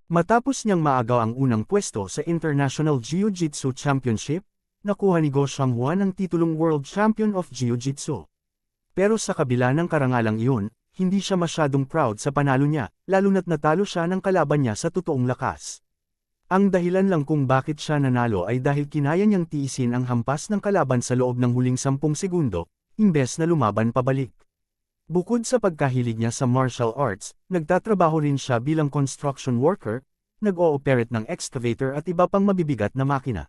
Matapos niyang maagaw ang unang pwesto sa International Jiu-Jitsu Championship, nakuha ni Go Xianghuan ang titulong World Champion of Jiu-Jitsu. Pero sa kabila ng karangalang iyon, hindi siya masyadong proud sa panalo niya, lalo na't natalo siya ng kalaban niya sa totoong lakas. Ang dahilan lang kung bakit siya nanalo ay dahil kinaya niyang tiisin ang hampas ng kalaban sa loob ng huling 10 segundo, imbes na lumaban pabalik. Bukod sa pagkahilig niya sa martial arts, nagtatrabaho rin siya bilang construction worker, nag-ooperate ng excavator at iba pang mabibigat na makina.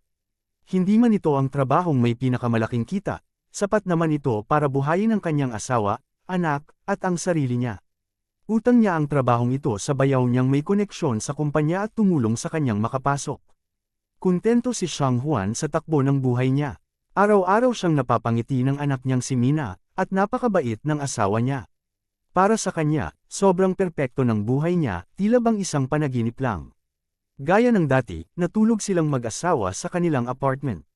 Hindi man ito ang trabahong may pinakamalaking kita, sapat naman ito para buhayin ang kanyang asawa, anak, at ang sarili niya. Utang niya ang trabahong ito sa bayaw niyang may koneksyon sa kumpanya at tumulong sa kanyang makapasok. Kuntento si Xianghuan sa takbo ng buhay niya. Araw-araw siyang napapangiti ng anak niyang si Mina, at napakabait ng asawa niya. Para sa kanya, sobrang perpekto ng buhay niya, tila bang isang panaginip lang. Gaya ng dati, natulog silang mag-asawa sa kanilang apartment.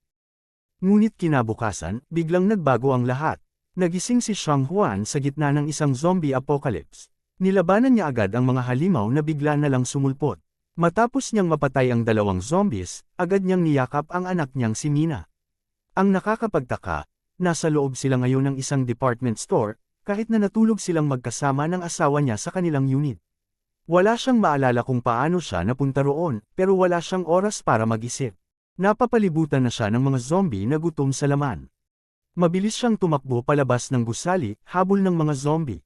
Ngunit kinabukasan, biglang nagbago ang lahat. Nagising si Xianghuan sa gitna ng isang zombie apocalypse. Nilabanan niya agad ang mga halimaw na bigla na lang sumulpot. Matapos niyang mapatay ang 2 zombies, agad niyang niyakap ang anak niyang si Mina. Ang nakakapagtaka, nasa loob sila ngayon ng isang department store, kahit na natulog silang magkasama ng asawa niya sa kanilang unit. Wala siyang maalala kung paano siya napunta roon, pero wala siyang oras para mag-isip. Napapalibutan na siya ng mga zombie na gutom sa laman. Mabilis siyang tumakbo palabas ng gusali, habol ng mga zombie.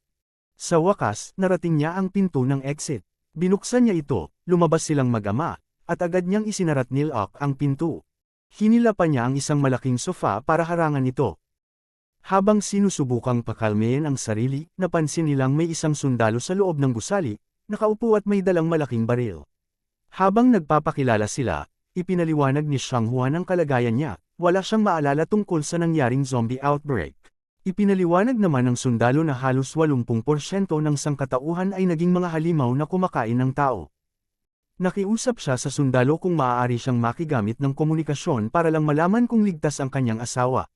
Sa wakas, narating niya ang pinto ng exit. Binuksan niya ito, lumabas silang mag-ama, at agad niyang isinarat nilak ang pinto. Hinila pa niya ang isang malaking sofa para harangan ito. Habang sinusubukang pakalmayin ang sarili, napansin nilang may isang sundalo sa loob ng gusali, nakaupo at may dalang malaking baril. Habang nagpapakilala sila, ipinaliwanag ni Xianghuan ang kalagayan niya. Wala siyang maalala tungkol sa nangyaring zombie outbreak. Ipinaliwanag naman ng sundalo na halos 80% ng sangkatauhan ay naging mga halimaw na kumakain ng tao. Nakiusap siya sa sundalo kung maaari siyang makigamit ng komunikasyon para lang malaman kung ligtas ang kanyang asawa.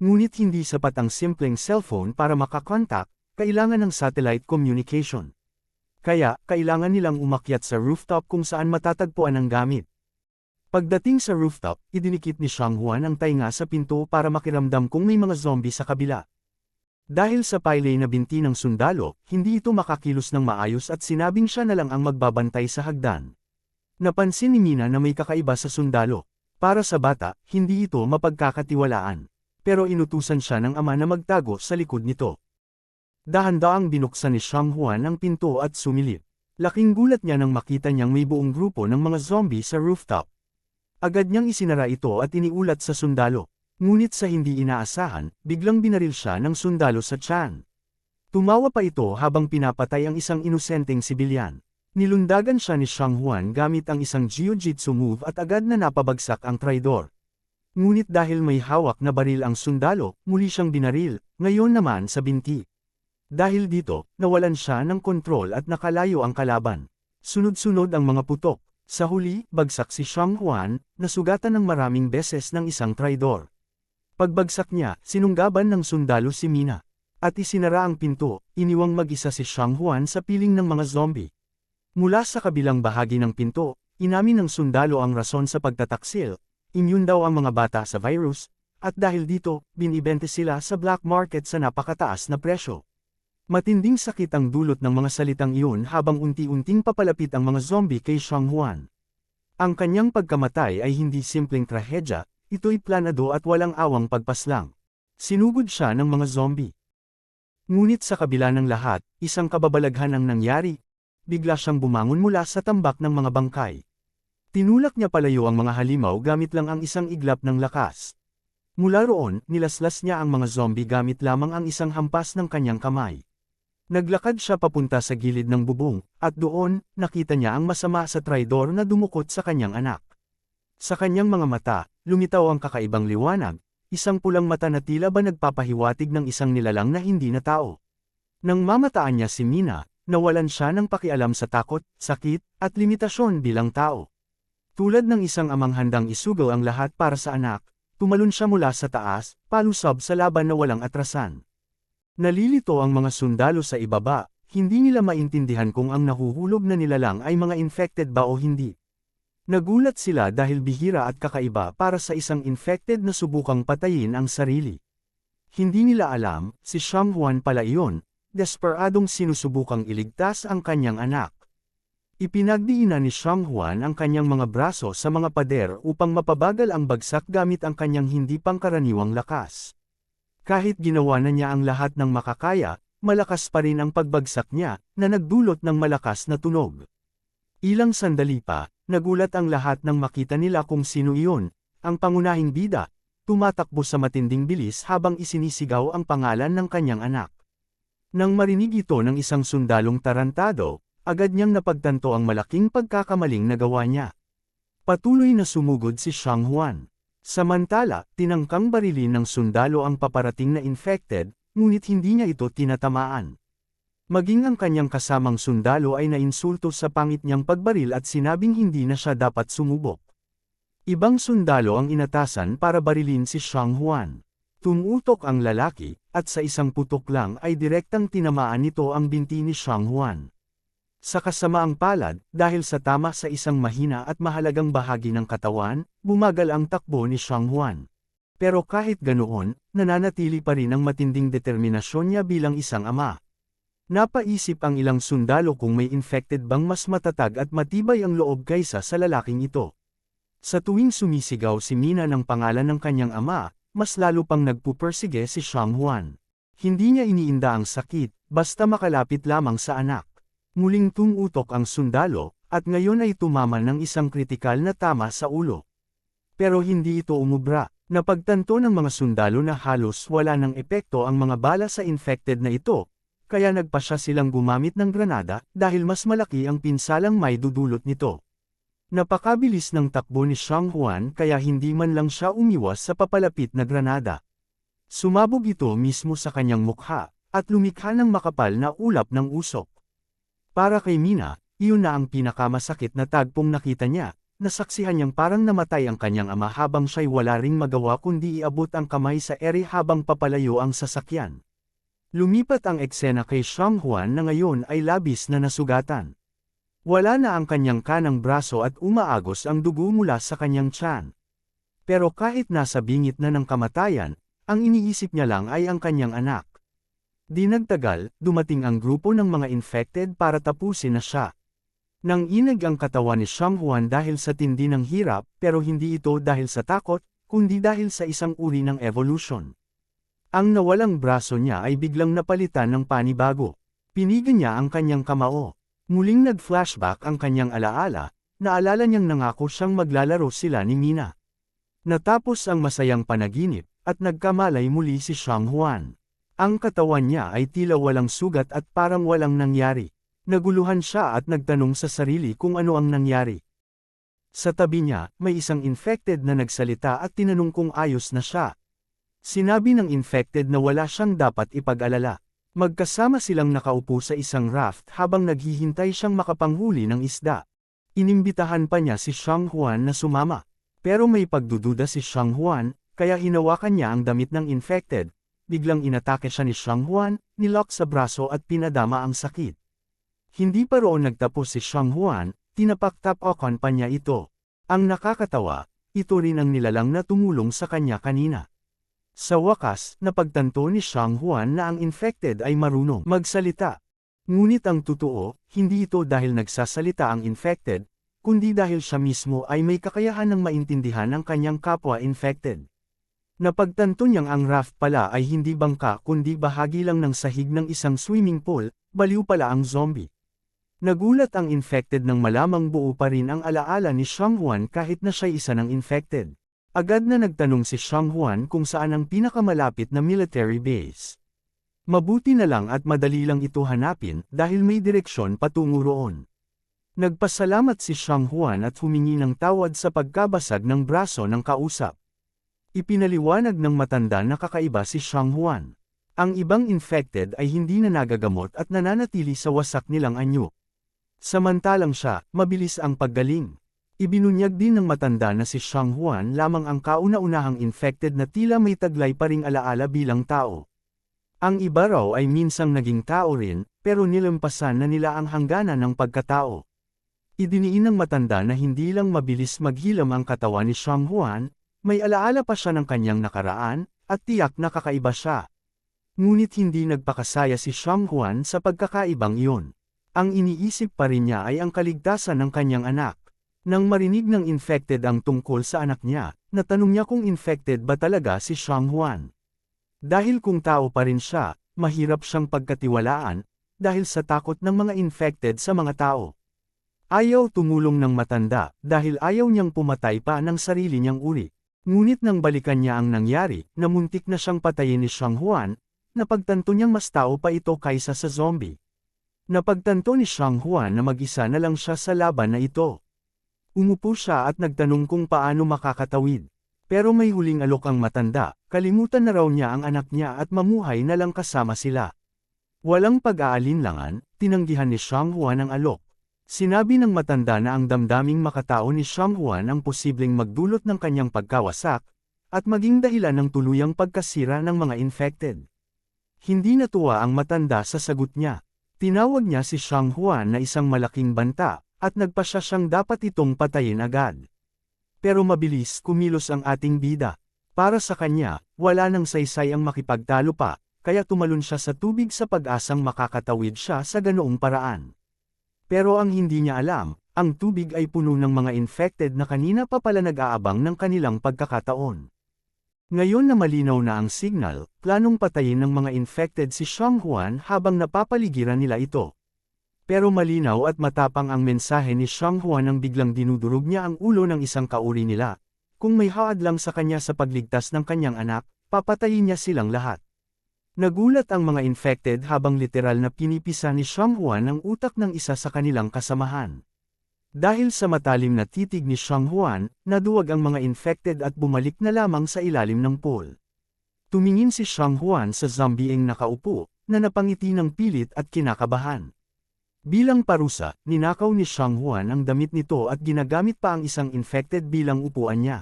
Ngunit hindi sapat ang simpleng cellphone para makakontak, kailangan ng satellite communication. Kaya, kailangan nilang umakyat sa rooftop kung saan matatagpuan ang gamit. Pagdating sa rooftop, idinikit ni Xianghuan ang tainga sa pinto para makiramdam kung may mga zombie sa kabila. Dahil sa paylay na binti ng sundalo, hindi ito makakilos ng maayos at sinabing siya na lang ang magbabantay sa hagdan. Napansin ni Mina na may kakaiba sa sundalo. Para sa bata, hindi ito mapagkakatiwalaan. Pero inutusan siya ng ama na magtago sa likod nito. Dahan-daang binuksan ni Xianghuan ang pinto at sumilip. Laking gulat niya nang makita niyang may buong grupo ng mga zombie sa rooftop. Agad niyang isinara ito at iniulat sa sundalo. Ngunit sa hindi inaasahan, biglang binaril siya ng sundalo sa tiyan. Tumawa pa ito habang pinapatay ang isang inosenteng sibilyan. Nilundagan siya ni Xianghuan gamit ang isang jiu-jitsu move at agad na napabagsak ang traidor. Ngunit dahil may hawak na baril ang sundalo, muli siyang binaril, ngayon naman sa binti. Dahil dito, nawalan siya ng kontrol at nakalayo ang kalaban. Sunod-sunod ang mga putok. Sa huli, bagsak si Xianghuan, nasugatan ng maraming beses ng isang traidor. Pagbagsak niya, sinunggaban ng sundalo si Mina. At isinara ang pinto, iniwang mag-isa si Xianghuan sa piling ng mga zombie. Mula sa kabilang bahagi ng pinto, inamin ng sundalo ang rason sa pagtataksil, immune daw ang mga bata sa virus, at dahil dito, binibente sila sa black market sa napakataas na presyo. Matinding sakit ang dulot ng mga salitang iyon habang unti-unting papalapit ang mga zombie kay Xianghuan. Ang kanyang pagkamatay ay hindi simpleng trahedya, ito'y planado at walang awang pagpaslang. Sinugod siya ng mga zombie. Ngunit sa kabila ng lahat, isang kababalaghan ang nangyari. Bigla siyang bumangon mula sa tambak ng mga bangkay. Tinulak niya palayo ang mga halimaw gamit lang ang isang iglap ng lakas. Mula roon, nilaslas niya ang mga zombie gamit lamang ang isang hampas ng kanyang kamay. Naglakad siya papunta sa gilid ng bubong, at doon, nakita niya ang masama sa traidor na dumukot sa kanyang anak. Sa kanyang mga mata, lumitaw ang kakaibang liwanag, isang pulang mata na tila ba nagpapahiwatig ng isang nilalang na hindi na tao. Nang mamataan niya si Mina, nawalan siya ng pakialam sa takot, sakit, at limitasyon bilang tao. Tulad ng isang amang handang isugaw ang lahat para sa anak, tumalon siya mula sa taas, palusab sa laban na walang atrasan. Nalilito ang mga sundalo sa ibaba, hindi nila maintindihan kung ang nahuhulog na nilalang ay mga infected ba o hindi. Nagulat sila dahil bihira at kakaiba para sa isang infected na subukang patayin ang sarili. Hindi nila alam, si Xianghuan pala iyon, desperadong sinusubukang iligtas ang kanyang anak. Ipinagdiinan ni Xianghuan ang kanyang mga braso sa mga pader upang mapabagal ang bagsak gamit ang kanyang hindi pangkaraniwang lakas. Kahit ginawa na niya ang lahat ng makakaya, malakas pa rin ang pagbagsak niya, na nagdulot ng malakas na tunog. Ilang sandali pa, nagulat ang lahat nang makita nila kung sino iyon, ang pangunahing bida, tumatakbo sa matinding bilis habang isinisigaw ang pangalan ng kanyang anak. Nang marinig ito ng isang sundalong tarantado, agad niyang napagtanto ang malaking pagkakamaling nagawa niya. Patuloy na sumugod si Xianghuan. Samantala, tinangkang barilin ng sundalo ang paparating na infected, ngunit hindi niya ito tinatamaan. Maging ang kanyang kasamang sundalo ay nainsulto sa pangit niyang pagbaril at sinabing hindi na siya dapat sumubok. Ibang sundalo ang inatasan para barilin si Xianghuan. Tumutok ang lalaki, at sa isang putok lang ay direktang tinamaan nito ang binti ni Xianghuan. Sa kasamaang palad, dahil sa tama sa isang mahina at mahalagang bahagi ng katawan, bumagal ang takbo ni Xianghuan. Pero kahit ganoon, nananatili pa rin ang matinding determinasyon niya bilang isang ama. Napaisip ang ilang sundalo kung may infected bang mas matatag at matibay ang loob kaysa sa lalaking ito. Sa tuwing sumisigaw si Mina ng pangalan ng kanyang ama, mas lalo pang nagpupersige si Xianghuan. Hindi niya iniinda ang sakit, basta makalapit lamang sa anak. Muling tumutok ang sundalo, at ngayon ay tumama ng isang kritikal na tama sa ulo. Pero hindi ito umubra. Napagtanto ng mga sundalo na halos wala ng epekto ang mga bala sa infected na ito, kaya nagpasya silang gumamit ng granada dahil mas malaki ang pinsalang may dudulot nito. Napakabilis ng takbo ni Xianghuan kaya hindi man lang siya umiwas sa papalapit na granada. Sumabog ito mismo sa kanyang mukha, at lumikha ng makapal na ulap ng usok. Para kay Mina, iyon na ang pinakamasakit na tagpong nakita niya, nasaksihan niyang parang namatay ang kanyang ama habang siya'y wala ring magawa kundi iabot ang kamay sa ere habang papalayo ang sasakyan. Lumipat ang eksena kay Xianghuan na ngayon ay labis na nasugatan. Wala na ang kanyang kanang braso at umaagos ang dugo mula sa kanyang tiyan. Pero kahit nasa bingit na ng kamatayan, ang iniisip niya lang ay ang kanyang anak. Di nagtagal, dumating ang grupo ng mga infected para tapusin na siya. Nang inag ang katawan ni Xianghuan dahil sa tindi ng hirap, pero hindi ito dahil sa takot, kundi dahil sa isang uri ng evolution. Ang nawalang braso niya ay biglang napalitan ng panibago. Pinigan niya ang kanyang kamao. Muling nag-flashback ang kanyang alaala, naalala niyang nangako siyang maglalaro sila ni Mina. Natapos ang masayang panaginip, at nagkamalay muli si Xianghuan. Ang katawan niya ay tila walang sugat at parang walang nangyari. Naguluhan siya at nagtanong sa sarili kung ano ang nangyari. Sa tabi niya, may isang infected na nagsalita at tinanong kung ayos na siya. Sinabi ng infected na wala siyang dapat ipag-alala. Magkasama silang nakaupo sa isang raft habang naghihintay siyang makapanghuli ng isda. Inimbitahan pa niya si Xianghuan na sumama. Pero may pagdududa si Xianghuan, kaya hinawakan niya ang damit ng infected. Biglang inatake siya ni Xianghuan, nilock sa braso at pinadama ang sakit. Hindi pa roon nagtapos si Xianghuan, tinapak-tapakan pa niya ito. Ang nakakatawa, ito rin ang nilalang na tumulong sa kanya kanina. Sa wakas, napagtanto ni Xianghuan na ang infected ay marunong magsalita. Ngunit ang totoo, hindi ito dahil nagsasalita ang infected, kundi dahil siya mismo ay may kakayahan ng maintindihan ang kanyang kapwa infected. Napagtanto niyang ang raft pala ay hindi bangka kundi bahagi lang ng sahig ng isang swimming pool, baliw pala ang zombie. Nagulat ang infected nang malamang buo pa rin ang alaala ni Xianghuan kahit na siya isa ng infected. Agad na nagtanong si Xianghuan kung saan ang pinakamalapit na military base. Mabuti na lang at madali lang ito hanapin dahil may direksyon patungo roon. Nagpasalamat si Xianghuan at humingi ng tawad sa pagkabasag ng braso ng kausap. Ipinaliwanag ng matanda na kakaiba si Xianghuan. Ang ibang infected ay hindi na nagagamot at nananatili sa wasak nilang anyo. Samantalang siya, mabilis ang paggaling. Ibinunyag din ng matanda na si Xianghuan lamang ang kauna-unahang infected na tila may taglay pa ring alaala bilang tao. Ang iba raw ay minsang naging tao rin, pero nilampasan na nila ang hangganan ng pagkatao. Idiniin ng matanda na hindi lang mabilis maghilam ang katawan ni Xiang Huan, may alaala pa siya ng kanyang nakaraan, at tiyak na kakaiba siya. Ngunit hindi nagpakasaya si Xiang Huan sa pagkakaibang iyon. Ang iniisip pa rin niya ay ang kaligtasan ng kanyang anak. Nang marinig ng infected ang tungkol sa anak niya, natanong niya kung infected ba talaga si Xiang Huan. Dahil kung tao pa rin siya, mahirap siyang pagkatiwalaan, dahil sa takot ng mga infected sa mga tao. Ayaw tumulong ng matanda, dahil ayaw niyang pumatay pa ng sarili niyang uri. Ngunit nang balikan niya ang nangyari, na muntik na siyang patayin ni Xiang Huan, napagtanto niyang mas tao pa ito kaysa sa zombie. Napagtanto ni Xiang Huan na mag-isa na lang siya sa laban na ito. Umupo siya at nagtanong kung paano makakatawid. Pero may huling alok ang matanda, kalimutan na raw niya ang anak niya at mamuhay na lang kasama sila. Walang pag-aalinlangan, tinanggihan ni Xiang Huan ang alok. Sinabi ng matanda na ang damdaming makatao ni Xiang Huan ang posibleng magdulot ng kanyang pagkawasak, at maging dahilan ng tuluyang pagkasira ng mga infected. Hindi natuwa ang matanda sa sagot niya. Tinawag niya si Xiang Huan na isang malaking banta, at nagpasya siyang dapat itong patayin agad. Pero mabilis kumilos ang ating bida. Para sa kanya, wala nang saysay ang makipagtalo pa, kaya tumalon siya sa tubig sa pag-asang makakatawid siya sa ganoong paraan. Pero ang hindi niya alam, ang tubig ay puno ng mga infected na kanina pa pala nag-aabang ng kanilang pagkakataon. Ngayon na malinaw na ang signal, planong patayin ng mga infected si Xiang Huan habang napapaligiran nila ito. Pero malinaw at matapang ang mensahe ni Xiang Huan nang biglang dinudurog niya ang ulo ng isang kauri nila. Kung may haad lang sa kanya sa pagligtas ng kanyang anak, papatayin niya silang lahat. Nagulat ang mga infected habang literal na pinipisa ni Xiang Huan ang utak ng isa sa kanilang kasamahan. Dahil sa matalim na titig ni Xiang Huan, naduwag ang mga infected at bumalik na lamang sa ilalim ng pool. Tumingin si Xiang Huan sa zombieing nakaupo, na napangiti ng pilit at kinakabahan. Bilang parusa, ninakaw ni Xiang Huan ang damit nito at ginagamit pa ang isang infected bilang upuan niya.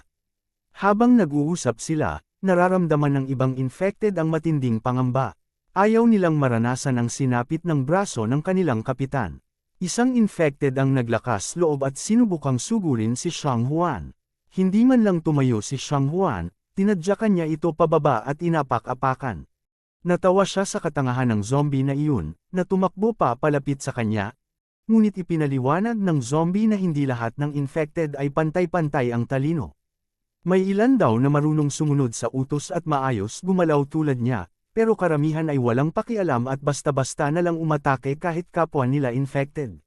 Habang nag-uusap sila, nararamdaman ng ibang infected ang matinding pangamba. Ayaw nilang maranasan ang sinapit ng braso ng kanilang kapitan. Isang infected ang naglakas loob at sinubukang sugurin si Xiang Huan. Hindi man lang tumayo si Xiang Huan, tinadyakan niya ito pababa at inapak-apakan. Natawa siya sa katangahan ng zombie na iyon, na tumakbo pa palapit sa kanya. Ngunit ipinaliwanag ng zombie na hindi lahat ng infected ay pantay-pantay ang talino. May ilan daw na marunong sumunod sa utos at maayos gumalaw tulad niya, pero karamihan ay walang pakialam at basta-basta na lang umatake kahit kapwa nila infected.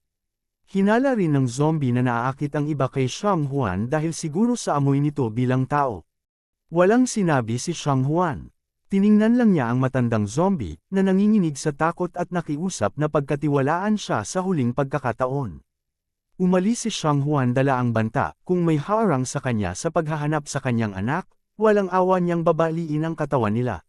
Hinala rin ng zombie na naaakit ang iba kay Xiang Huan dahil siguro sa amoy nito bilang tao. Walang sinabi si Xiang Huan. Tiningnan lang niya ang matandang zombie, na nanginginig sa takot at nakiusap na pagkatiwalaan siya sa huling pagkakataon. Umalis si Xiang Huan dala ang banta, kung may harang sa kanya sa paghahanap sa kanyang anak, walang awa niyang babaliin ang katawan nila.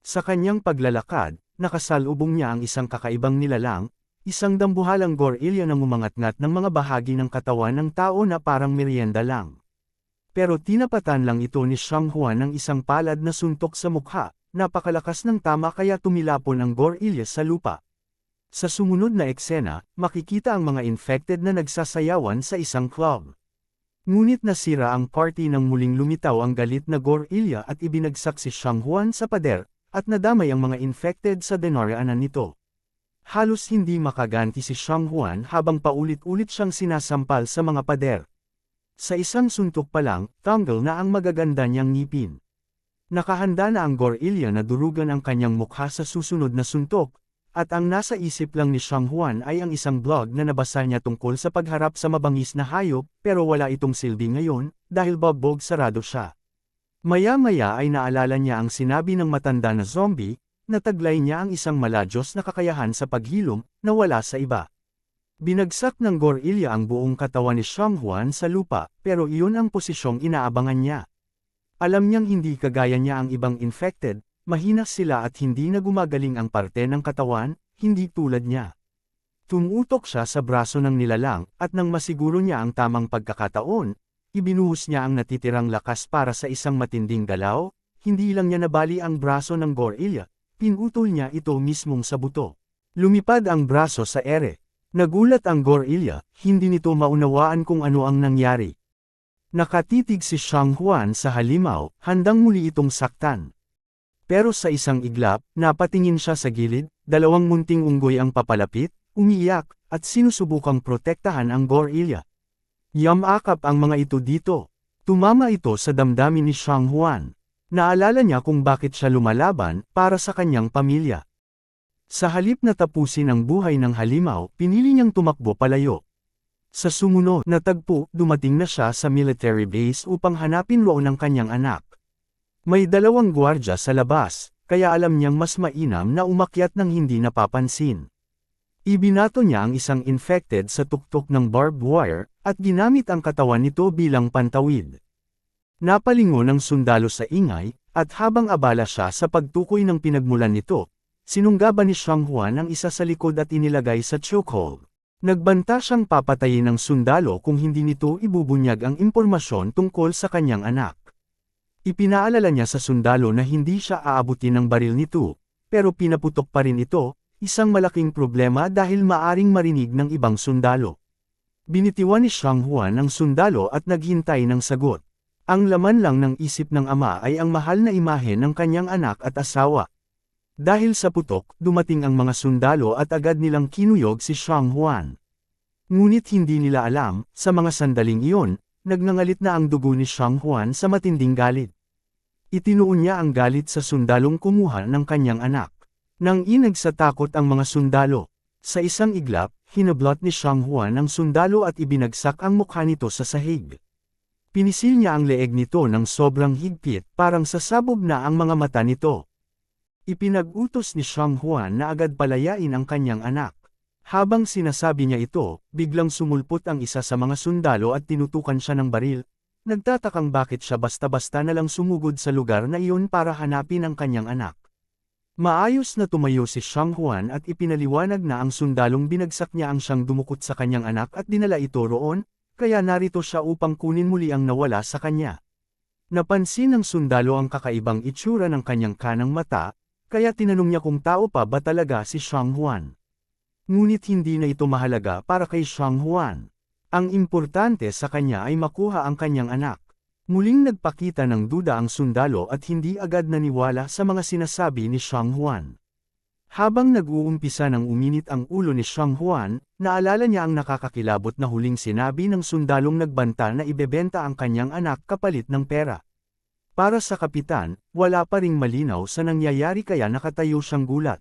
Sa kanyang paglalakad, nakasalubong niya ang isang kakaibang nilalang, isang dambuhalang gorilla na umangat-ngat ng mga bahagi ng katawan ng tao na parang merienda lang. Pero tinapatan lang ito ni Xiang Huan ng isang palad na suntok sa mukha, napakalakas ng tama kaya tumilapon ang gorilla sa lupa. Sa sumunod na eksena, makikita ang mga infected na nagsasayawan sa isang club. Ngunit nasira ang party nang muling lumitaw ang galit na gorilla at ibinagsak si Xiang Huan sa pader, at nadamay ang mga infected sa dinaraanan nito. Halos hindi makaganti si Xiang Huan habang paulit-ulit siyang sinasampal sa mga pader. Sa isang suntok pa lang, tanggal na ang magaganda niyang ngipin. Nakahanda na ang gorilla na durugan ang kanyang mukha sa susunod na suntok, at ang nasa isip lang ni Xiang Huan ay ang isang blog na nabasa niya tungkol sa pagharap sa mabangis na hayop, pero wala itong silbi ngayon, dahil bagbog sarado siya. Maya-maya ay naalala niya ang sinabi ng matanda na zombie, na taglay niya ang isang maladyos na kakayahan sa paghilom, na wala sa iba. Binagsak ng gorilla ang buong katawan ni Xiang Huan sa lupa, pero iyon ang posisyong inaabangan niya. Alam niyang hindi kagaya niya ang ibang infected, mahina sila at hindi na gumagaling ang parte ng katawan, hindi tulad niya. Tumutok siya sa braso ng nilalang, at nang masiguro niya ang tamang pagkakataon, ibinuhos niya ang natitirang lakas para sa isang matinding galaw, hindi lang niya nabali ang braso ng gorilla, pinutol niya ito mismong sa buto. Lumipad ang braso sa ere. Nagulat ang gorilla, hindi nito maunawaan kung ano ang nangyari. Nakatitig si Shang Huan sa halimaw, handang muli itong saktan. Pero sa isang iglap, napatingin siya sa gilid, dalawang munting unggoy ang papalapit, umiiyak, at sinusubukang protektahan ang gorilla. Yamakap ang mga ito dito. Tumama ito sa damdamin ni Shang Huan. Naalala niya kung bakit siya lumalaban, para sa kanyang pamilya. Sa halip na tapusin ang buhay ng halimaw, pinili niyang tumakbo palayo. Sa sumunod na tagpo, dumating na siya sa military base upang hanapin roon ang kanyang anak. May dalawang gwardya sa labas, kaya alam niyang mas mainam na umakyat ng hindi napapansin. Ibinato niya ang isang infected sa tuktok ng barbed wire, at ginamit ang katawan nito bilang pantawid. Napalingon ang sundalo sa ingay, at habang abala siya sa pagtukoy ng pinagmulan nito, sinunggaban ni Shang Huan ang isa sa likod at inilagay sa chokehold. Nagbanta siyang papatayin ng sundalo kung hindi nito ibubunyag ang impormasyon tungkol sa kanyang anak. Ipinaalala niya sa sundalo na hindi siya aabutin ng baril nito, pero pinaputok pa rin ito, isang malaking problema dahil maaring marinig ng ibang sundalo. Binitiwan ni Shang Huan ang sundalo at naghintay ng sagot. Ang laman lang ng isip ng ama ay ang mahal na imahe ng kanyang anak at asawa. Dahil sa putok, dumating ang mga sundalo at agad nilang kinuyog si Shang Huan. Ngunit hindi nila alam, sa mga sandaling iyon, nagngangalit na ang dugo ni Shang Huan sa matinding galit. Itinuon niya ang galit sa sundalong kumuha ng kanyang anak. Nang inag sa takot ang mga sundalo. Sa isang iglap, hinablot ni Shang Huan ang sundalo at ibinagsak ang mukha nito sa sahig. Pinisil niya ang leeg nito ng sobrang higpit, parang sasabog na ang mga mata nito. Ipinag-utos ni Shang Huan na agad palayain ang kanyang anak. Habang sinasabi niya ito, biglang sumulpot ang isa sa mga sundalo at tinutukan siya ng baril. Nagtatakang bakit siya basta-basta na lang sumugod sa lugar na iyon para hanapin ang kanyang anak. Maayos na tumayo si Shang Huan at ipinaliwanag na ang sundalong binagsak niya ang siyang dumukot sa kanyang anak at dinala ito roon, kaya narito siya upang kunin muli ang nawala sa kanya. Napansin ng sundalo ang kakaibang itsura ng kanyang kanang mata, kaya tinanong niya kung tao pa ba talaga si Shang Huan. Ngunit hindi na ito mahalaga para kay Shang Huan. Ang importante sa kanya ay makuha ang kanyang anak. Muling nagpakita ng duda ang sundalo at hindi agad naniwala sa mga sinasabi ni Shang Huan. Habang nag-uumpisa ng uminit ang ulo ni Shang Huan, naalala niya ang nakakakilabot na huling sinabi ng sundalong nagbanta na ibebenta ang kanyang anak kapalit ng pera. Para sa kapitan, wala pa ring malinaw sa nangyayari kaya nakatayo siyang gulat.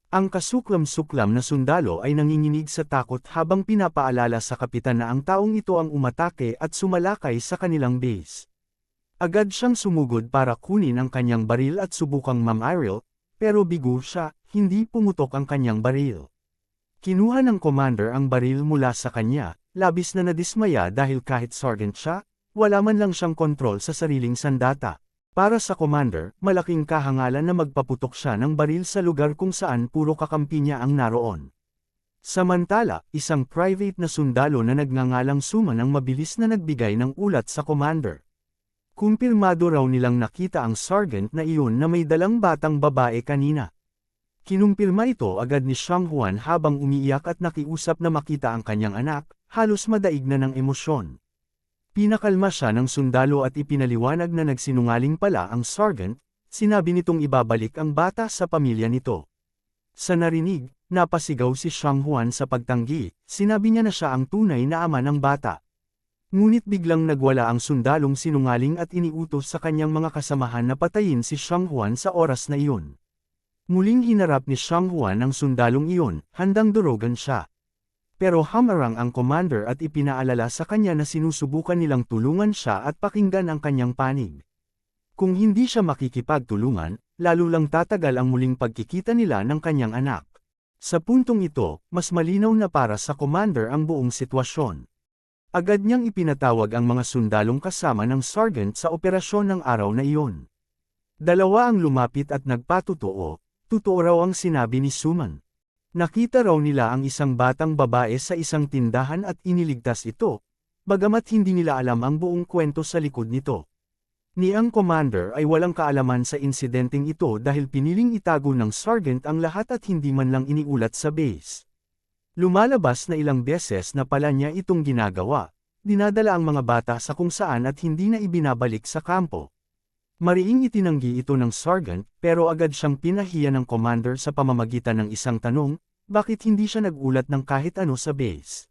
Ang kasuklam-suklam na sundalo ay nanginginig sa takot habang pinapaalala sa kapitan na ang taong ito ang umatake at sumalakay sa kanilang base. Agad siyang sumugod para kunin ang kanyang baril at subukang mamaril, pero bigo siya, hindi pumutok ang kanyang baril. Kinuha ng commander ang baril mula sa kanya, labis na nadismaya dahil kahit sergeant siya, wala man lang siyang kontrol sa sariling sandata. Para sa commander, malaking kahangalan na magpaputok siya ng baril sa lugar kung saan puro kakampi niya ang naroon. Samantala, isang private na sundalo na nagngangalang Suman ang mabilis na nagbigay ng ulat sa commander. Kumpirmado raw nilang nakita ang sergeant na iyon na may dalang batang babae kanina. Kinumpirma ito agad ni Shang Huan habang umiiyak at nakiusap na makita ang kanyang anak, halos madaig na ng emosyon. Pinakalma siya ng sundalo at ipinaliwanag na nagsinungaling pala ang sergeant, sinabi nitong ibabalik ang bata sa pamilya nito. Sa narinig, napasigaw si Shang Huan sa pagtanggi, sinabi niya na siya ang tunay na ama ng bata. Ngunit biglang nagwala ang sundalong sinungaling at iniutos sa kanyang mga kasamahan na patayin si Shang Huan sa oras na iyon. Muling hinarap ni Shang Huan ang sundalong iyon, handang durugan siya. Pero hamarang ang commander at ipinaalala sa kanya na sinusubukan nilang tulungan siya at pakinggan ang kanyang panig. Kung hindi siya makikipagtulungan, lalo lang tatagal ang muling pagkikita nila ng kanyang anak. Sa puntong ito, mas malinaw na para sa commander ang buong sitwasyon. Agad niyang ipinatawag ang mga sundalong kasama ng sergeant sa operasyon ng araw na iyon. Dalawa ang lumapit at nagpatotoo, totoo raw ang sinabi ni Suman. Nakita raw nila ang isang batang babae sa isang tindahan at iniligtas ito, bagamat hindi nila alam ang buong kwento sa likod nito. Ni ang commander ay walang kaalaman sa insidenteng ito dahil piniling itago ng sergeant ang lahat at hindi man lang iniulat sa base. Lumalabas na ilang beses na pala niya itong ginagawa, dinadala ang mga bata sa kung saan at hindi na ibinabalik sa kampo. Mariing itinanggi ito ng sergeant pero agad siyang pinahiya ng commander sa pamamagitan ng isang tanong, bakit hindi siya nagulat ng kahit ano sa base.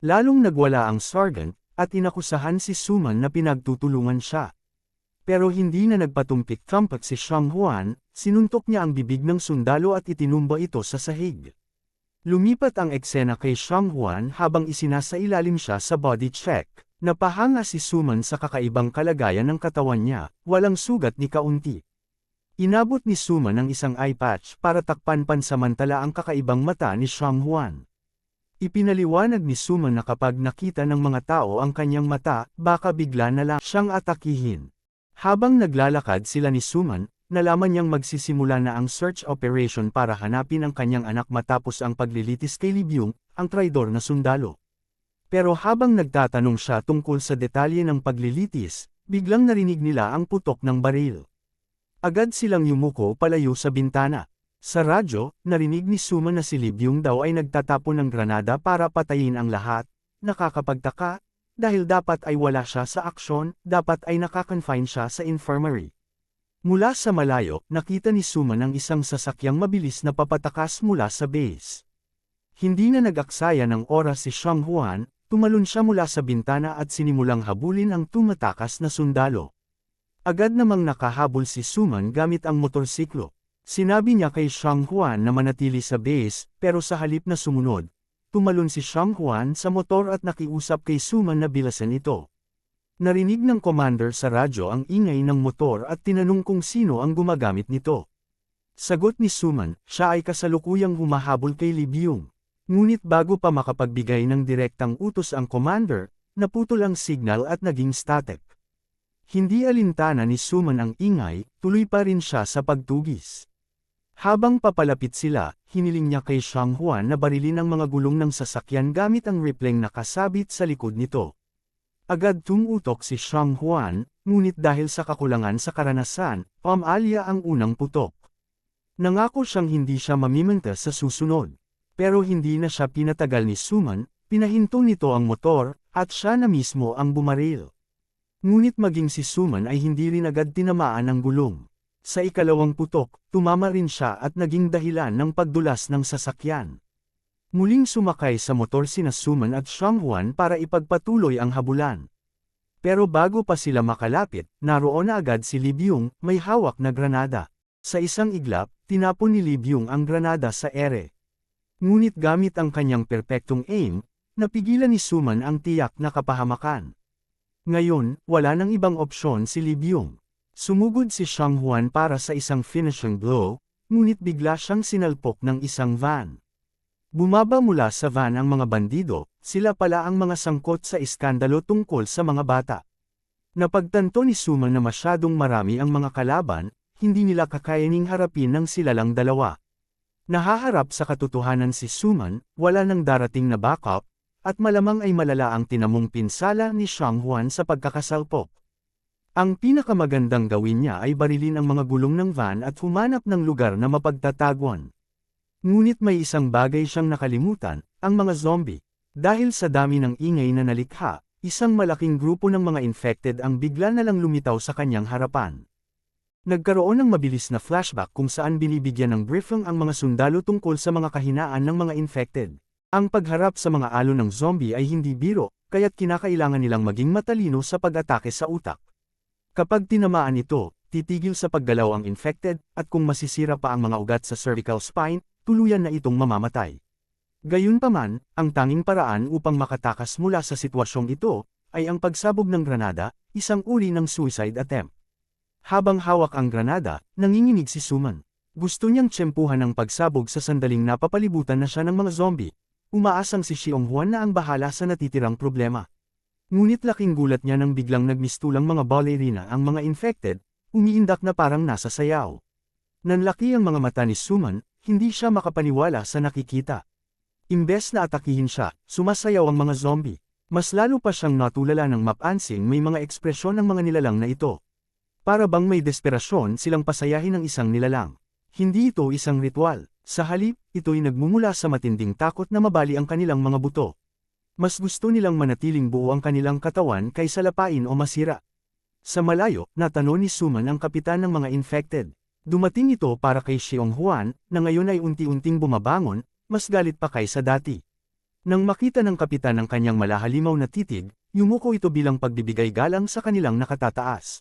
Lalong nagwala ang sergeant, at inakusahan si Suman na pinagtutulungan siya. Pero hindi na nagpatumpik-tampak si Xiang Huan, sinuntok niya ang bibig ng sundalo at itinumba ito sa sahig. Lumipat ang eksena kay Xiang Huan habang isinasailalim siya sa body check. Napahanga si Suman sa kakaibang kalagayan ng katawan niya, walang sugat ni kaunti. Inabot ni Suman ang isang eye patch para takpan pansamantala ang kakaibang mata ni Xiang Huan. Ipinaliwanag ni Suman na kapag nakita ng mga tao ang kanyang mata, baka bigla na lang siyang atakihin. Habang naglalakad sila ni Suman, nalaman niyang magsisimula na ang search operation para hanapin ang kanyang anak matapos ang paglilitis kay Li Byung, ang traidor na sundalo. Pero habang nagtatanong siya tungkol sa detalye ng paglilitis, biglang narinig nila ang putok ng baril. Agad silang yumuko palayo sa bintana. Sa radyo, narinig ni Suman na si Li Byung daw ay nagtatapon ng granada para patayin ang lahat. Nakakapagtaka, dahil dapat ay wala siya sa aksyon, dapat ay nakakonfine siya sa infirmary. Mula sa malayo, nakita ni Suman ang isang sasakyang mabilis na papatakas mula sa base. Hindi na nag-aksaya ng oras si Xiang Huan, tumalon siya mula sa bintana at sinimulang habulin ang tumatakas na sundalo. Agad namang nakahabol si Suman gamit ang motorsiklo. Sinabi niya kay Xiang Huan na manatili sa base, pero sa halip na sumunod, tumalon si Xiang Huan sa motor at nakiusap kay Suman na bilasan ito. Narinig ng commander sa radyo ang ingay ng motor at tinanong kung sino ang gumagamit nito. Sagot ni Suman, siya ay kasalukuyang humahabol kay Li Byung. Ngunit bago pa makapagbigay ng direktang utos ang commander, naputol ang signal at naging static. Hindi alintana ni Suman ang ingay, tuloy pa rin siya sa pagtugis. Habang papalapit sila, hiniling niya kay Xiang Huan na barilin ang mga gulong ng sasakyan gamit ang ripling na kasabit sa likod nito. Agad tumutok si Xiang Huan, ngunit dahil sa kakulangan sa karanasan, pamalya ang unang putok. Nangako siyang hindi siya mamimenta sa susunod. Pero hindi na siya pinatagal ni Suman, pinahinto nito ang motor, at siya na mismo ang bumaril. Ngunit maging si Suman ay hindi rin agad tinamaan ng gulong. Sa ikalawang putok, tumama rin siya at naging dahilan ng pagdulas ng sasakyan. Muling sumakay sa motor sina Suman at Xiang Huan para ipagpatuloy ang habulan. Pero bago pa sila makalapit, naroon na agad si Li Byung, may hawak na granada. Sa isang iglap, tinapon ni Li Byung ang granada sa ere. Ngunit gamit ang kanyang perpektong aim, napigilan ni Suman ang tiyak na kapahamakan. Ngayon, wala nang ibang opsyon si Li Byung. Sumugod si Xiang Huan para sa isang finishing blow, ngunit bigla siyang sinalpok ng isang van. Bumaba mula sa van ang mga bandido, sila pala ang mga sangkot sa iskandalo tungkol sa mga bata. Napagtanto ni Suman na masyadong marami ang mga kalaban, hindi nila kakayaning harapin ng sila lang dalawa. Nahaharap sa katotohanan si Suman, wala nang darating na backup, at malamang ay malala ang tinamong pinsala ni Xiang Huan sa pagkakasalpok. Ang pinakamagandang gawin niya ay barilin ang mga gulong ng van at humanap ng lugar na mapagtataguan. Ngunit may isang bagay siyang nakalimutan, ang mga zombie. Dahil sa dami ng ingay na nalikha, isang malaking grupo ng mga infected ang bigla na lang lumitaw sa kanyang harapan. Nagkaroon ng mabilis na flashback kung saan binibigyan ng briefing ang mga sundalo tungkol sa mga kahinaan ng mga infected. Ang pagharap sa mga alon ng zombie ay hindi biro, kaya't kinakailangan nilang maging matalino sa pag-atake sa utak. Kapag tinamaan ito, titigil sa paggalaw ang infected, at kung masisira pa ang mga ugat sa cervical spine, tuluyan na itong mamamatay. Gayunpaman, ang tanging paraan upang makatakas mula sa sitwasyong ito, ay ang pagsabog ng granada, isang uri ng suicide attempt. Habang hawak ang granada, nanginginig si Suman. Gusto niyang tsempuhan ang pagsabog sa sandaling napapalibutan na siya ng mga zombie. Umaasang si Xiang Huan na ang bahala sa natitirang problema. Ngunit laking gulat niya nang biglang nagmistulang mga ballerina ang mga infected, umiindak na parang nasa sayaw. Nanlaki ang mga mata ni Suman, hindi siya makapaniwala sa nakikita. Imbes na atakihin siya, sumasayaw ang mga zombie. Mas lalo pa siyang natulala ng mapansing may mga ekspresyon ng mga nilalang na ito. Para bang may desperasyon silang pasayahin ng isang nilalang. Hindi ito isang ritual. Sa halip, ito'y nagmumula sa matinding takot na mabali ang kanilang mga buto. Mas gusto nilang manatiling buo ang kanilang katawan kaysa lapain o masira. Sa malayo, natanong ni Suman ang kapitan ng mga infected. Dumating ito para kay Xiong Huan, na ngayon ay unti-unting bumabangon, mas galit pa kaysa dati. Nang makita ng kapitan ang kanyang malahalimaw na titig, yumuko ito bilang pagbibigay galang sa kanilang nakatataas.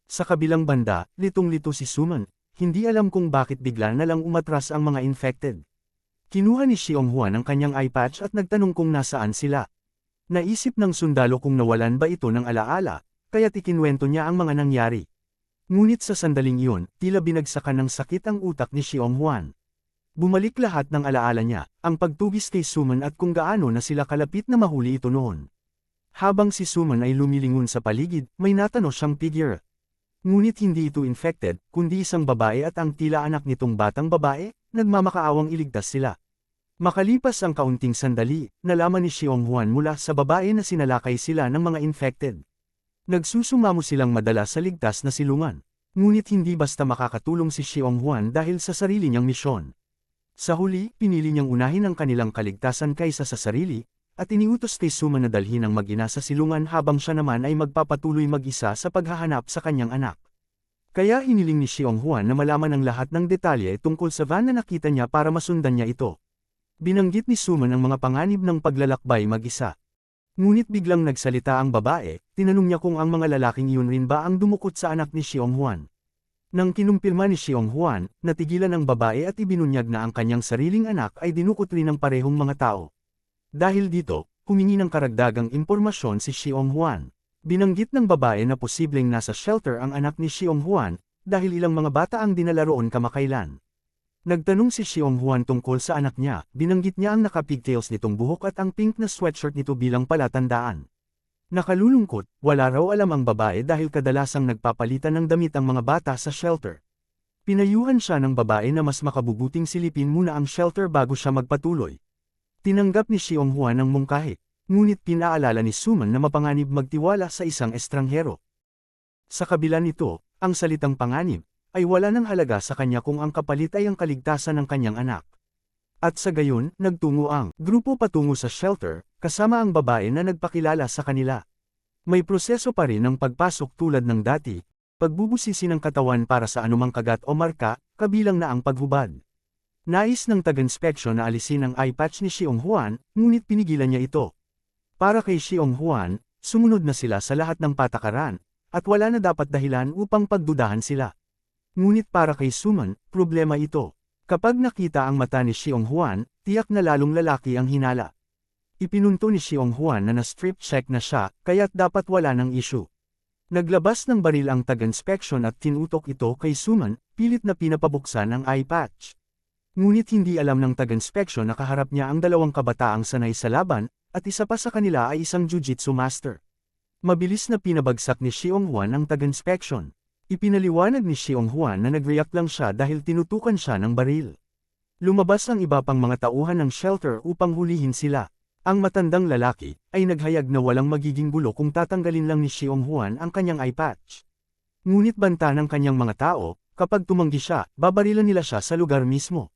Sa kabilang banda, litong-lito si Suman, hindi alam kung bakit bigla na lang umatras ang mga infected. Kinuha ni Xiong Huan ang kanyang eye patch at nagtanong kung nasaan sila. Naisip ng sundalo kung nawalan ba ito ng alaala, kaya't ikinwento niya ang mga nangyari. Ngunit sa sandaling iyon, tila binagsakan ng sakit ang utak ni Xiong Huan. Bumalik lahat ng alaala niya, ang pagtugis kay Suman at kung gaano na sila kalapit na mahuli ito noon. Habang si Suman ay lumilingon sa paligid, may natano siyang figure. Ngunit hindi ito infected, kundi isang babae at ang tila anak nitong batang babae, nagmamakaawang iligtas sila. Makalipas ang kaunting sandali, nalaman ni Xiong Huan mula sa babae na sinalakay sila ng mga infected. Nagsusumamo silang madala sa ligtas na silungan. Ngunit hindi basta makakatulong si Xiong Huan dahil sa sarili niyang misyon. Sa huli, pinili niyang unahin ang kanilang kaligtasan kaysa sa sarili, at iniutos kay Suman na dalhin ang mag-ina sa silungan habang siya naman ay magpapatuloy mag-isa sa paghahanap sa kanyang anak. Kaya hiniling ni Xiong Huan na malaman ang lahat ng detalye tungkol sa van na nakita niya para masundan niya ito. Binanggit ni Suman ang mga panganib ng paglalakbay mag-isa. Ngunit biglang nagsalita ang babae, tinanong niya kung ang mga lalaking iyon rin ba ang dumukot sa anak ni Xiong Huan. Nang kinumpirma ni Xiong Huan, natigilan ang babae at ibinunyag na ang kanyang sariling anak ay dinukot rin ng parehong mga tao. Dahil dito, humingi ng karagdagang impormasyon si Xiong Huan. Binanggit ng babae na posibleng nasa shelter ang anak ni Xiong Huan, dahil ilang mga bata ang dinala roon kamakailan. Nagtanong si Xiong Huan tungkol sa anak niya, binanggit niya ang naka-pigtails nitong buhok at ang pink na sweatshirt nito bilang palatandaan. Nakalulungkot, wala raw alam ang babae dahil kadalasang nagpapalitan ng damit ang mga bata sa shelter. Pinayuhan siya ng babae na mas makabubuting silipin muna ang shelter bago siya magpatuloy. Tinanggap ni Xiong Huan ang mungkahi, ngunit pinaalala ni Suman na mapanganib magtiwala sa isang estranghero. Sa kabila nito, ang salitang panganib ay wala ng halaga sa kanya kung ang kapalit ay ang kaligtasan ng kanyang anak. At sa gayon, nagtungo ang grupo patungo sa shelter, kasama ang babae na nagpakilala sa kanila. May proseso pa rin ng pagpasok tulad ng dati, pagbubusisi ng katawan para sa anumang kagat o marka, kabilang na ang paghubad. Nais ng tag-inspeksyon na alisin ang eye patch ni Xiong Huan, ngunit pinigilan niya ito. Para kay Xiong Huan, sumunod na sila sa lahat ng patakaran, at wala na dapat dahilan upang pagdudahan sila. Ngunit para kay Suman, problema ito. Kapag nakita ang mata ni Xiong Huan, tiyak na lalong lalaki ang hinala. Ipinunto ni Xiong Huan na na-strip check na siya, kaya't dapat wala ng issue. Naglabas ng baril ang tag-inspeksyon at tinutok ito kay Suman, pilit na pinapabuksan ang eye patch. Ngunit hindi alam ng tag-inspeksyon na kaharap niya ang dalawang kabataang sanay sa laban, at isa pa sa kanila ay isang jiu-jitsu master. Mabilis na pinabagsak ni Xiong Huan ang tag-inspeksyon. Ipinaliwanag ni Xiong Huan na nag-react lang siya dahil tinutukan siya ng baril. Lumabas ang iba pang mga tauhan ng shelter upang hulihin sila. Ang matandang lalaki ay naghayag na walang magiging gulo kung tatanggalin lang ni Xiong Huan ang kanyang eye patch. Ngunit banta ng kanyang mga tao, kapag tumanggi siya, babarilan nila siya sa lugar mismo.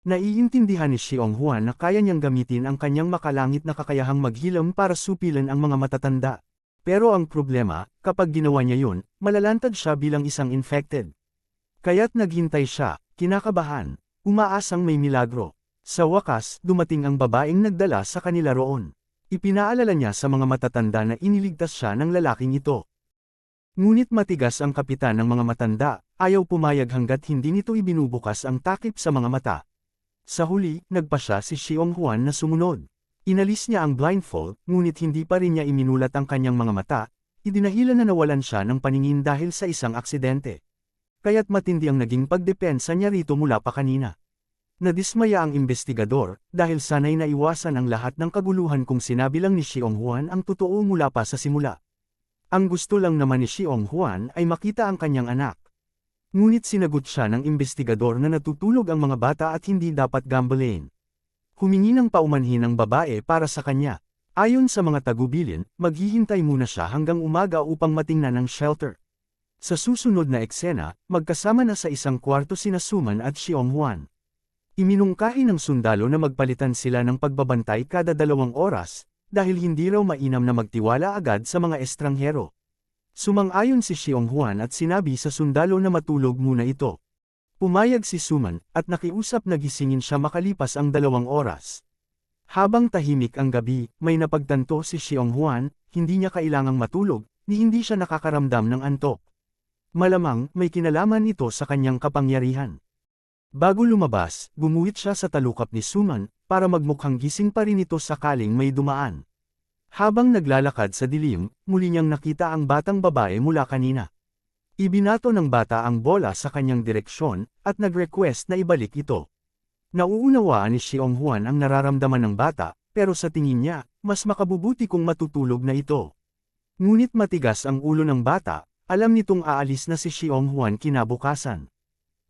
Naiintindihan ni Xiong Huan na kaya niyang gamitin ang kanyang makalangit na kakayahang maghilom para supilan ang mga matatanda. Pero ang problema, kapag ginawa niya yun, malalantad siya bilang isang infected. Kaya't naghintay siya, kinakabahan, umaasang may milagro. Sa wakas, dumating ang babaeng nagdala sa kanila roon. Ipinaalala niya sa mga matatanda na iniligtas siya ng lalaking ito. Ngunit matigas ang kapitan ng mga matanda, ayaw pumayag hanggat hindi nito ibinubukas ang takip sa mga mata. Sa huli, nagpasya si Xiong Huan na sumunod. Inalis niya ang blindfold, ngunit hindi pa rin niya iminulat ang kanyang mga mata, idinahilan na nawalan siya ng paningin dahil sa isang aksidente. Kaya't matindi ang naging pagdepensa niya rito mula pa kanina. Nadismaya ang investigador, dahil sanay na iwasan ang lahat ng kaguluhan kung sinabi lang ni Xiong Huan ang totoo mula pa sa simula. Ang gusto lang naman ni Xiong Huan ay makita ang kanyang anak. Ngunit sinagot siya ng investigador na natutulog ang mga bata at hindi dapat gambling. Humingi ng paumanhin ang babae para sa kanya. Ayon sa mga tagubilin, maghihintay muna siya hanggang umaga upang matingnan ang shelter. Sa susunod na eksena, magkasama na sa isang kwarto sina Suman at Xionghuan. Iminungkahi ng sundalo na magpalitan sila ng pagbabantay kada 2 oras, dahil hindi raw mainam na magtiwala agad sa mga estranghero. Sumang-ayon si Xionghuan at sinabi sa sundalo na matulog muna ito. Pumayag si Suman, at nakiusap na gisingin siya makalipas ang 2 oras. Habang tahimik ang gabi, may napagtanto si Xionghuan, hindi niya kailangang matulog, ni hindi siya nakakaramdam ng antok. Malamang, may kinalaman ito sa kanyang kapangyarihan. Bago lumabas, gumuhit siya sa talukap ni Suman, para magmukhang gising pa rin ito sakaling may dumaan. Habang naglalakad sa dilim, muli niyang nakita ang batang babae mula kanina. Ibinato ng bata ang bola sa kanyang direksyon, at nag-request na ibalik ito. Nauunawaan ni Xionghuan ang nararamdaman ng bata, pero sa tingin niya, mas makabubuti kung matutulog na ito. Ngunit matigas ang ulo ng bata, alam nitong aalis na si Xionghuan kinabukasan.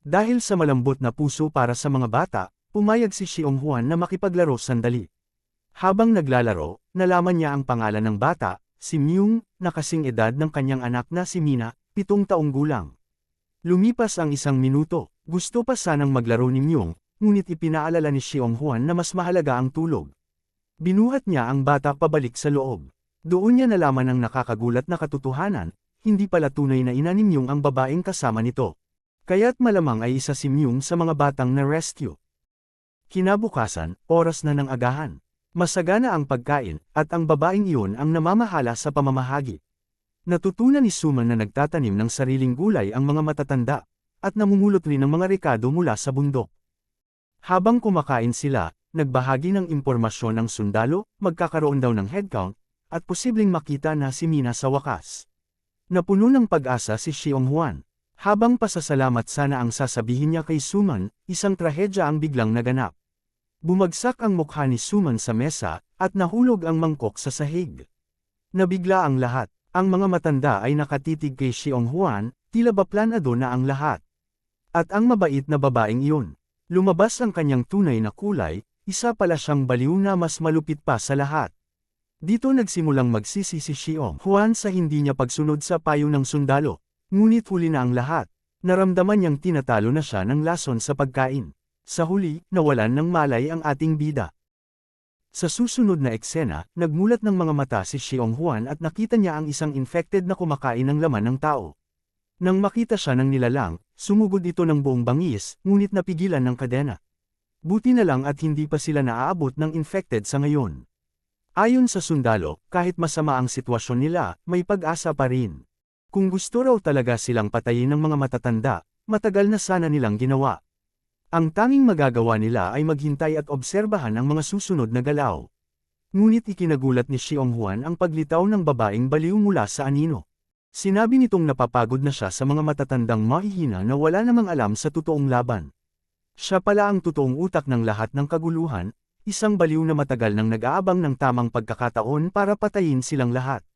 Dahil sa malambot na puso para sa mga bata, pumayag si Xionghuan na makipaglaro sandali. Habang naglalaro, nalaman niya ang pangalan ng bata, si Myung, na kasing edad ng kanyang anak na si Mina, 7 taong gulang. Lumipas ang 1 minuto, gusto pa sanang maglaro ni Myung, ngunit ipinaalala ni Xionghuan na mas mahalaga ang tulog. Binuhat niya ang bata pabalik sa loob. Doon niya nalaman ang nakakagulat na katotohanan, hindi pala tunay na ina ni Myung ang babaeng kasama nito. Kaya't malamang ay isa si Myung sa mga batang na-rescue. Kinabukasan, oras na ng agahan. Masagana ang pagkain, at ang babaeng iyon ang namamahala sa pamamahagi. Natutunan ni Suman na nagtatanim ng sariling gulay ang mga matatanda, at namumulot rin ng mga rekado mula sa bundok. Habang kumakain sila, nagbahagi ng impormasyon ng sundalo, magkakaroon daw ng headcount, at posibleng makita na si Mina sa wakas. Napuno ng pag-asa si Xionghuan. Habang pasasalamat sana ang sasabihin niya kay Suman, isang trahedya ang biglang naganap. Bumagsak ang mukha ni Suman sa mesa, at nahulog ang mangkok sa sahig. Nabigla ang lahat. Ang mga matanda ay nakatitig kay Xionghuan, tila ba planado na ang lahat. At ang mabait na babaeng iyon. Lumabas ang kanyang tunay na kulay, isa pala siyang baliw na mas malupit pa sa lahat. Dito nagsimulang magsisi si Xionghuan sa hindi niya pagsunod sa payo ng sundalo. Ngunit huli na ang lahat. Naramdaman niyang tinatalo na siya ng lason sa pagkain. Sa huli, nawalan ng malay ang ating bida. Sa susunod na eksena, nagmulat ng mga mata si Xionghuan at nakita niya ang isang infected na kumakain ng laman ng tao. Nang makita siya ng nilalang, sumugod ito ng buong bangis, ngunit napigilan ng kadena. Buti na lang at hindi pa sila naaabot ng infected sa ngayon. Ayon sa sundalo, kahit masama ang sitwasyon nila, may pag-asa pa rin. Kung gusto raw talaga silang patayin ng mga matatanda, matagal na sana nilang ginawa. Ang tanging magagawa nila ay maghintay at obserbahan ang mga susunod na galaw. Ngunit ikinagulat ni Xionghuan ang paglitaw ng babaeng baliw mula sa anino. Sinabi nitong napapagod na siya sa mga matatandang mahihina na wala namang alam sa totoong laban. Siya pala ang totoong utak ng lahat ng kaguluhan, isang baliw na matagal nang nag-aabang ng tamang pagkakataon para patayin silang lahat.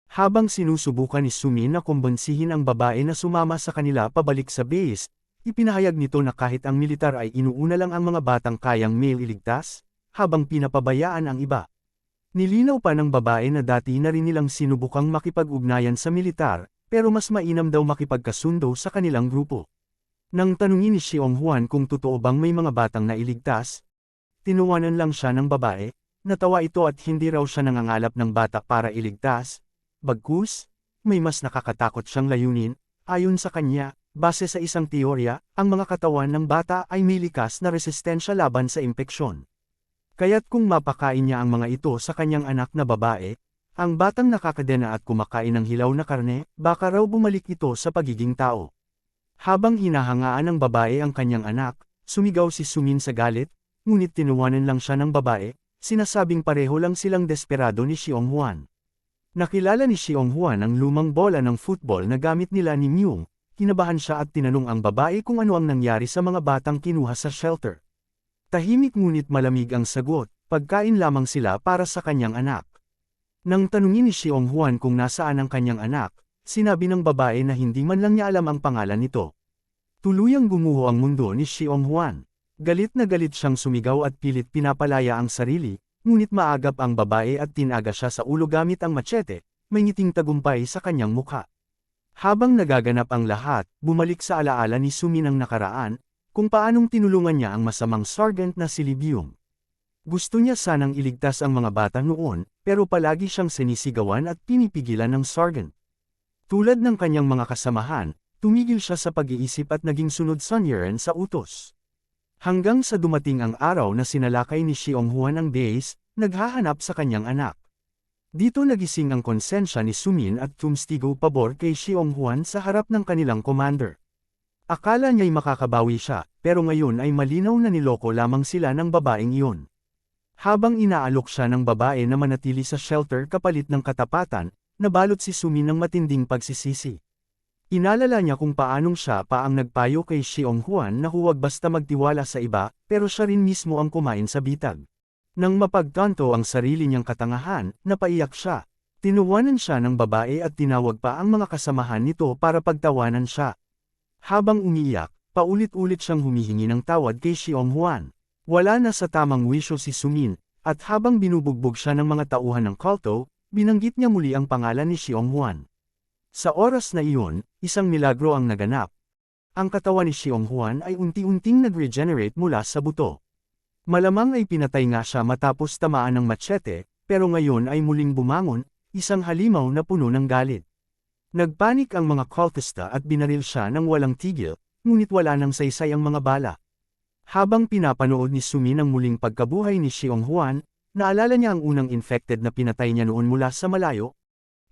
Habang sinusubukan ni Sumin na kumbonsihin ang babae na sumama sa kanila pabalik sa base, ipinahayag nito na kahit ang militar ay inuuna lang ang mga batang kayang mailigtas, habang pinapabayaan ang iba. Nilinaw pa ng babae na dati na rin nilang sinubukang makipag-ugnayan sa militar, pero mas mainam daw makipagkasundo sa kanilang grupo. Nang tanungin ni Xionghuan kung totoo bang may mga batang nailigtas, tinuwanan lang siya ng babae, natawa ito at hindi raw siya nangangalap ng bata para iligtas. Bagkus, may mas nakakatakot siyang layunin, ayon sa kanya. Base sa isang teorya, ang mga katawan ng bata ay may likas na resistensya laban sa impeksyon. Kaya't kung mapakain niya ang mga ito sa kanyang anak na babae, ang batang nakakadena at kumakain ng hilaw na karne, baka raw bumalik ito sa pagiging tao. Habang hinahangaan ng babae ang kanyang anak, sumigaw si Sumin sa galit, ngunit tinuwanan lang siya ng babae, sinasabing pareho lang silang desperado ni Xionghuan. Nakilala ni Xionghuan ang lumang bola ng football na gamit nila ni Myung. Kinabahan siya at tinanong ang babae kung ano ang nangyari sa mga batang kinuha sa shelter. Tahimik ngunit malamig ang sagot, pagkain lamang sila para sa kanyang anak. Nang tanungin ni Xionghuan kung nasaan ang kanyang anak, sinabi ng babae na hindi man lang niya alam ang pangalan nito. Tuluyang gumuho ang mundo ni Xionghuan. Galit na galit siyang sumigaw at pilit pinapalaya ang sarili, ngunit maagap ang babae at tinaga siya sa ulo gamit ang machete, may ngiting tagumpay sa kanyang mukha. Habang nagaganap ang lahat, bumalik sa alaala ni Sumin ang nakaraan, kung paanong tinulungan niya ang masamang sergeant na si Lee Byung. Gusto niya sanang iligtas ang mga bata noon, pero palagi siyang sinisigawan at pinipigilan ng sergeant. Tulad ng kanyang mga kasamahan, tumigil siya sa pag-iisip at naging sunod Sun-Yeren sa utos. Hanggang sa dumating ang araw na sinalakay ni Xionghuan ang days, naghahanap sa kanyang anak. Dito nagising ang konsensya ni Sumin at tumstigo pabor kay Xionghuan sa harap ng kanilang commander. Akala niya'y makakabawi siya, pero ngayon ay malinaw na niloko lamang sila ng babaeng iyon. Habang inaalok siya ng babae na manatili sa shelter kapalit ng katapatan, nabalot si Sumin ng matinding pagsisisi. Inalala niya kung paanong siya pa ang nagpayo kay Xionghuan na huwag basta magtiwala sa iba, pero siya rin mismo ang kumain sa bitag. Nang mapagtanto ang sarili niyang katangahan, napaiyak siya. Tinuwanan siya ng babae at tinawag pa ang mga kasamahan nito para pagtawanan siya. Habang umiiyak, paulit-ulit siyang humihingi ng tawad kay Xionghuan. Wala na sa tamang wisyo si Sumin, at habang binubugbog siya ng mga tauhan ng kulto, binanggit niya muli ang pangalan ni Xionghuan. Sa oras na iyon, isang milagro ang naganap. Ang katawan ni Xionghuan ay unti-unting nag-regenerate mula sa buto. Malamang ay pinatay nga siya matapos tamaan ng machete, pero ngayon ay muling bumangon, isang halimaw na puno ng galit. Nagpanik ang mga cultista at binaril siya ng walang tigil, ngunit wala nang saysay ang mga bala. Habang pinapanood ni Sumin ang muling pagkabuhay ni Xionghuan, naalala niya ang unang infected na pinatay niya noon mula sa malayo.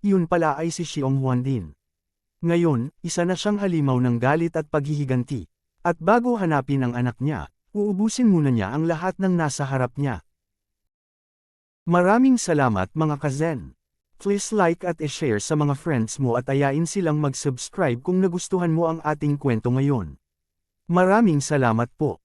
Iyon pala ay si Xionghuan din. Ngayon, isa na siyang halimaw ng galit at paghihiganti. At bago hanapin ang anak niya, uubusin muna niya ang lahat ng nasa harap niya. Maraming salamat mga kazen. Please like at i-share sa mga friends mo at ayain silang mag-subscribe kung nagustuhan mo ang ating kwento ngayon. Maraming salamat po.